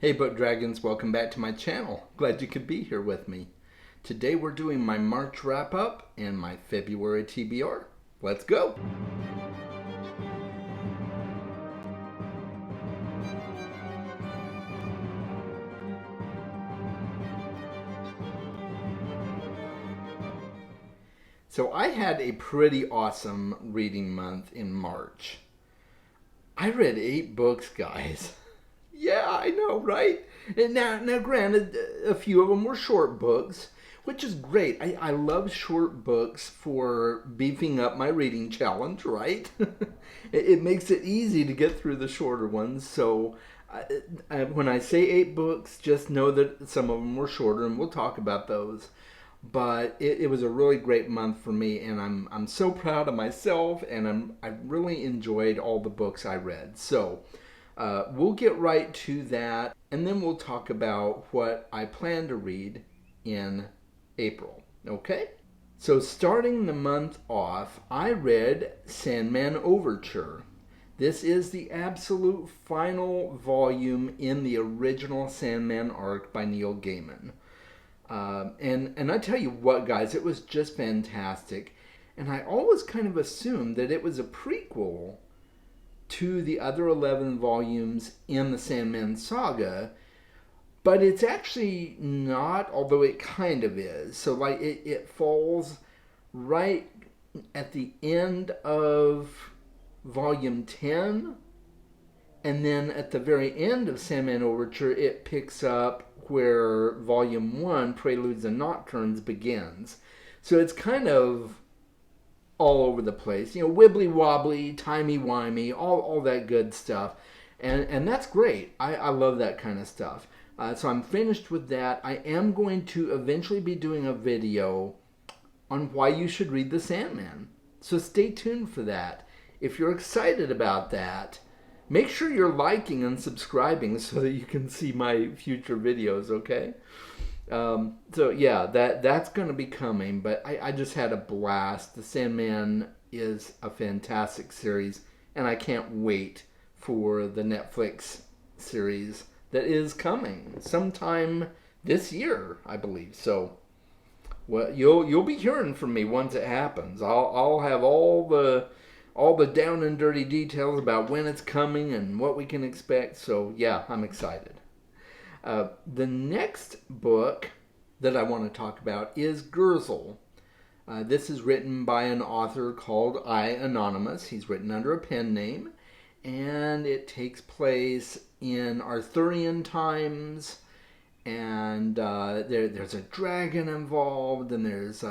Hey Book Dragons, welcome back to my channel. Glad you could be here with me. Today we're doing my March wrap-up and my February TBR. Let's go! So I had a pretty awesome reading month in March. I read 8 books, guys. Yeah, I know, right? And now, granted, a few of them were short books, which is great. I love short books for beefing up my reading challenge, right? It makes it easy to get through the shorter ones. So when I say 8 books, just know that some of them were shorter, and we'll talk about those. But it was a really great month for me, and I'm so proud of myself, and I really enjoyed all the books I read. So we'll get right to that, and then we'll talk about what I plan to read in April. Okay? So starting the month off, I read Sandman Overture. This is the absolute final volume in the original Sandman arc by Neil Gaiman. And I tell you what, guys, it was just fantastic. And I always kind of assumed that it was a prequel to the other 11 volumes in the Sandman saga, but it's actually not, although it kind of is. So like it falls right at the end of volume 10, and then at the very end of Sandman Overture it picks up where volume 1, Preludes and Nocturnes, begins. So it's kind of all over the place, wibbly wobbly, timey wimey, all that good stuff, and that's great. I love that kind of stuff. So I'm finished with that. I am going to eventually be doing a video on why you should read The Sandman. So stay tuned for that. If you're excited about that, make sure you're liking and subscribing so that you can see my future videos, okay? So yeah, that's going to be coming, but I just had a blast. The Sandman is a fantastic series, and I can't wait for the Netflix series that is coming sometime this year, I believe. So, well, you'll be hearing from me once it happens. I'll have all the down and dirty details about when it's coming and what we can expect. So yeah, I'm excited. The next book that I want to talk about is Gurzel. This is written by an author called I Anonymous. He's written under a pen name, and it takes place in Arthurian times, and there's a dragon involved, and there's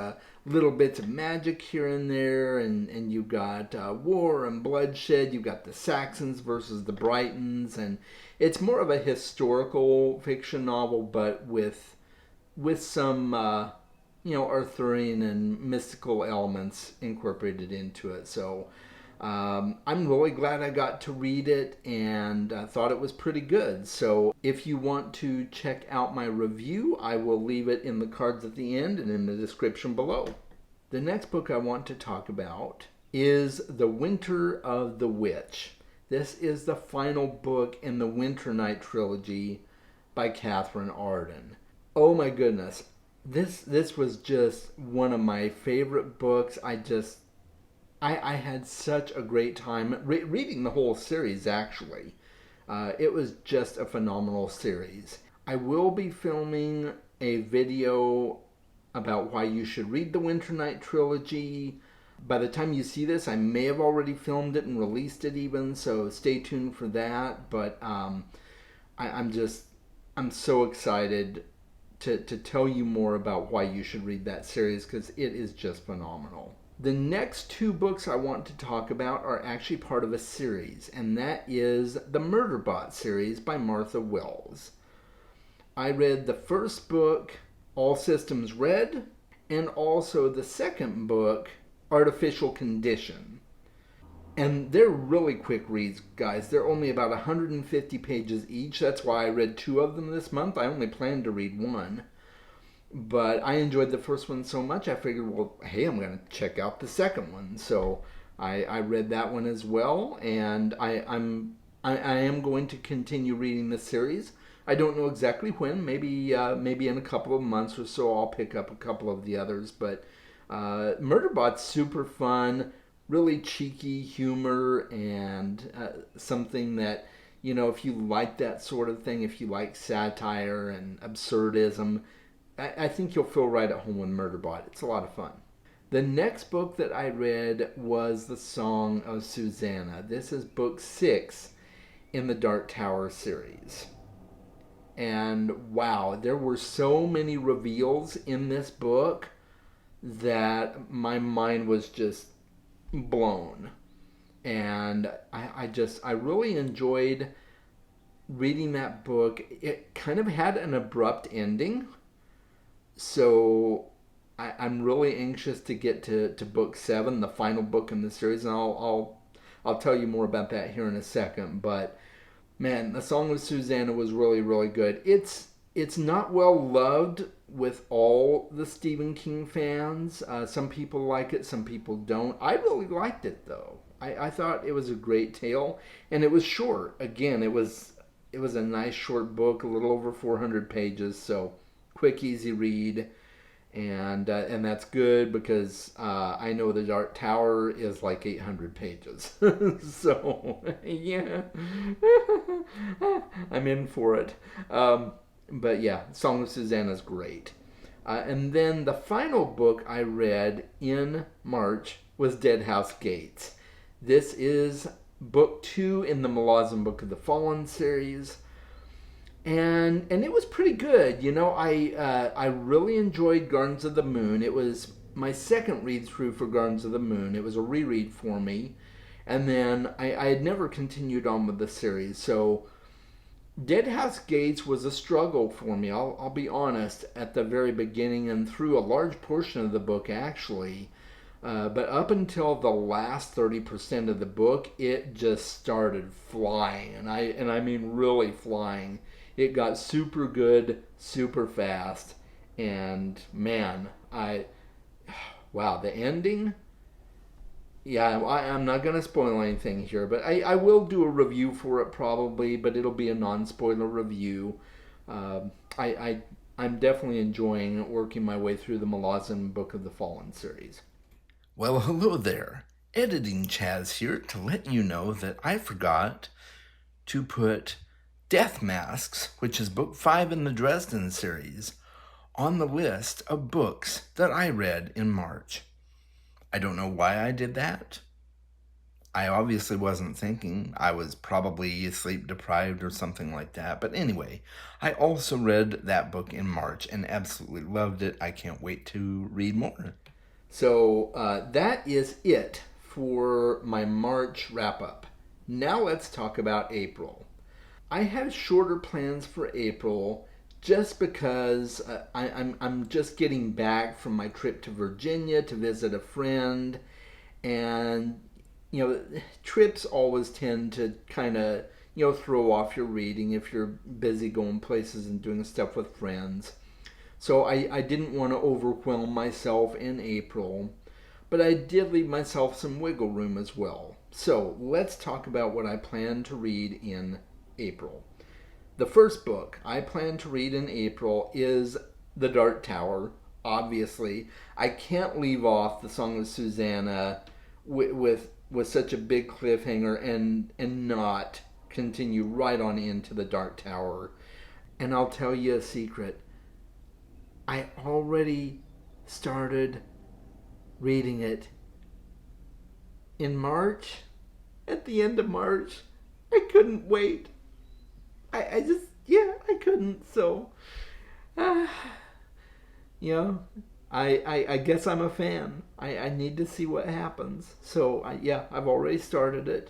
little bits of magic here and there, and you've got war and bloodshed. You've got the Saxons versus the Britons, and it's more of a historical fiction novel, but with some Arthurian and mystical elements incorporated into it. So I'm really glad I got to read it, and I thought it was pretty good. So if you want to check out my review, I will leave it in the cards at the end and in the description below. The next book I want to talk about is The Winter of the Witch. This is the final book in the Winter Night trilogy by Catherine Arden. Oh my goodness. This was just one of my favorite books. I had such a great time reading the whole series, actually. It was just a phenomenal series. I will be filming a video about why you should read the Winter Night trilogy. By the time you see this, I may have already filmed it and released it even, so stay tuned for that. But I'm so excited to tell you more about why you should read that series, because it is just phenomenal. The next 2 books I want to talk about are actually part of a series, and that is the Murderbot series by Martha Wells. I read the first book, All Systems Red, and also the second book, Artificial Condition. And they're really quick reads, guys. They're only about 150 pages each. That's why I read 2 of them this month. I only planned to read 1. But I enjoyed the first one so much, I figured, well, hey, I'm going to check out the second one. So I read that one as well, and I am going to continue reading the series. I don't know exactly when. Maybe in a couple of months or so, I'll pick up a couple of the others. But Murderbot's super fun, really cheeky humor, and something that, if you like that sort of thing, if you like satire and absurdism, I think you'll feel right at home with Murderbot. It's a lot of fun. The next book that I read was The Song of Susanna. This is book 6 in the Dark Tower series. And wow, there were so many reveals in this book that my mind was just blown. And I really enjoyed reading that book. It kind of had an abrupt ending. So I'm really anxious to get to book 7, the final book in the series, and I'll tell you more about that here in a second. But man, the Song of Susanna was really, really good. It's not well loved with all the Stephen King fans. Some people like it, some people don't. I really liked it though. I thought it was a great tale, and it was short. Again, it was a nice short book, a little over 400 pages, so quick, easy read. And that's good because I know the Dark Tower is like 800 pages. So yeah, I'm in for it. But yeah, Song of Susanna is great. And then the final book I read in March was Dead House Gates. This is book 2 in the Malazan Book of the Fallen series. And it was pretty good. I really enjoyed Gardens of the Moon. It was my second read through for Gardens of the Moon. It was a reread for me, and then I had never continued on with the series. So Dead House Gates was a struggle for me. I'll be honest, at the very beginning and through a large portion of the book actually. But up until the last 30% of the book, it just started flying, and I mean really flying. It got super good, super fast, and man, wow, the ending. Yeah, I'm not gonna spoil anything here, but I will do a review for it probably, but it'll be a non-spoiler review. Um, I, I I'm definitely enjoying working my way through the Malazan Book of the Fallen series. Well, hello there. Editing Chaz here to let you know that I forgot to put Death Masks, which is book 5 in the Dresden series, on the list of books that I read in March. I don't know why I did that. I obviously wasn't thinking. I was probably sleep deprived or something like that. But anyway, I also read that book in March and absolutely loved it. I can't wait to read more. So that is it for my March wrap up. Now let's talk about April. I have shorter plans for April just because I'm just getting back from my trip to Virginia to visit a friend, and trips always tend to kind of throw off your reading if you're busy going places and doing stuff with friends. So I didn't want to overwhelm myself in April, but I did leave myself some wiggle room as well. So let's talk about what I plan to read in April. The first book I plan to read in April is The Dark Tower. Obviously, I can't leave off The Song of Susanna with such a big cliffhanger and not continue right on into The Dark Tower. And I'll tell you a secret. I already started reading it in March. At the end of March, I couldn't wait. I just, yeah, I couldn't. So, uh, you know, I guess I'm a fan. I need to see what happens. So, yeah, I've already started it.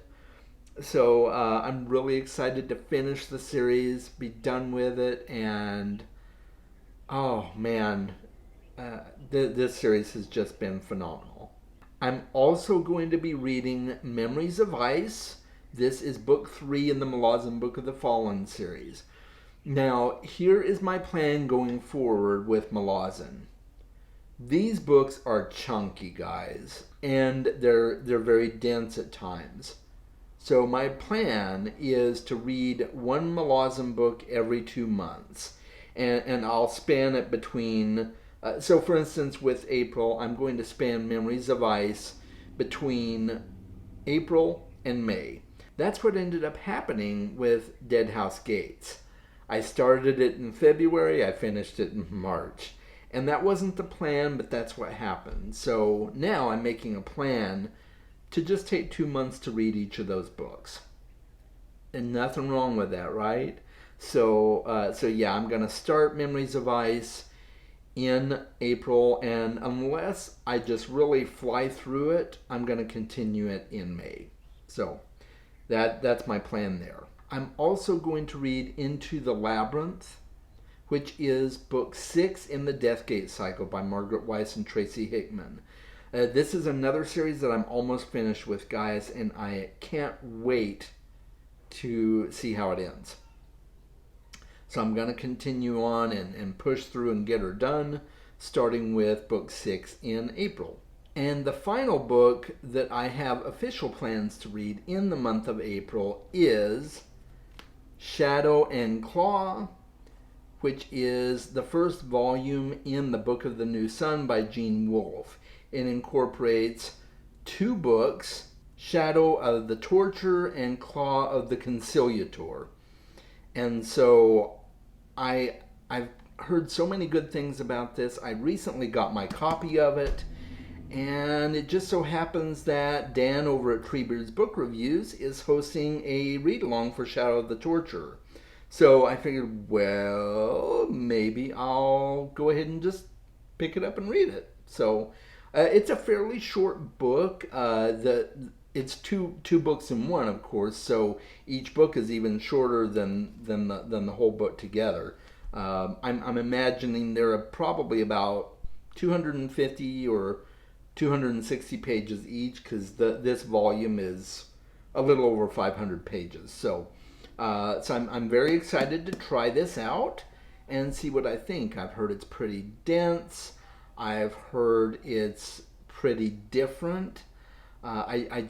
So, I'm really excited to finish the series, be done with it, and oh man, this series has just been phenomenal. I'm also going to be reading Memories of Ice. This is book 3 in the Malazan Book of the Fallen series. Now, here is my plan going forward with Malazan. These books are chunky, guys, and they're very dense at times. So my plan is to read one Malazan book every 2 months. And I'll span it between, so for instance, with April, I'm going to span Memories of Ice between April and May. That's what ended up happening with Dead House Gates. I started it in February, I finished it in March. And that wasn't the plan, but that's what happened. So now I'm making a plan to just take 2 months to read each of those books. And nothing wrong with that, right? So yeah, I'm gonna start Memories of Ice in April, and unless I just really fly through it, I'm gonna continue it in May. So that's my plan there. I'm also going to read Into the Labyrinth, which is book 6 in the Deathgate cycle by Margaret Weiss and Tracy Hickman. This is another series that I'm almost finished with, guys, and I can't wait to see how it ends. So I'm going to continue on and push through and get her done, starting with book 6 in April. And the final book that I have official plans to read in the month of April is Shadow and Claw, which is the first volume in the Book of the New Sun by Gene Wolfe. It incorporates 2 books, Shadow of the Torture and Claw of the Conciliator. And so I've heard so many good things about this. I recently got my copy of it, and it just so happens that Dan over at Treebeard's Book Reviews is hosting a read-along for Shadow of the Torture. So I figured, well, maybe I'll go ahead and just pick it up and read it. So it's a fairly short book. It's two books in one, of course. So each book is even shorter than the whole book together. I'm imagining there are probably about 250 or 260 pages each, because this volume is a little over 500 pages. So I'm very excited to try this out and see what I think. I've heard it's pretty dense. I've heard it's pretty different. I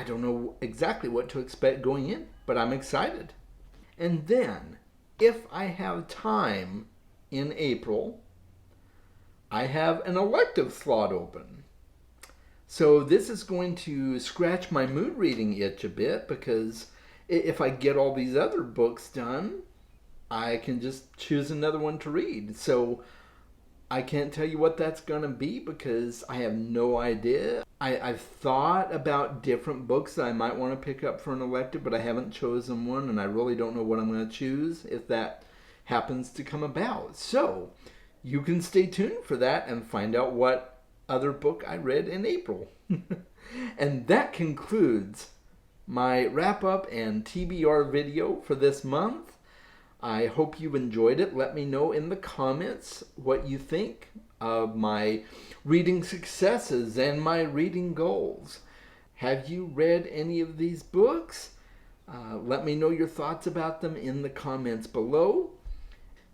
don't know exactly what to expect going in, but I'm excited. And then, if I have time in April, I have an elective slot open. So this is going to scratch my mood reading itch a bit, because if I get all these other books done, I can just choose another one to read. So I can't tell you what that's going to be, because I have no idea. I've thought about different books that I might want to pick up for an elective, but I haven't chosen one, and I really don't know what I'm going to choose if that happens to come about. So you can stay tuned for that and find out what other book I read in April. And that concludes my wrap-up and TBR video for this month. I hope you enjoyed it. Let me know in the comments what you think of my reading successes and my reading goals. Have you read any of these books? Let me know your thoughts about them in the comments below.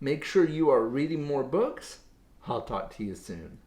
Make sure you are reading more books. I'll talk to you soon.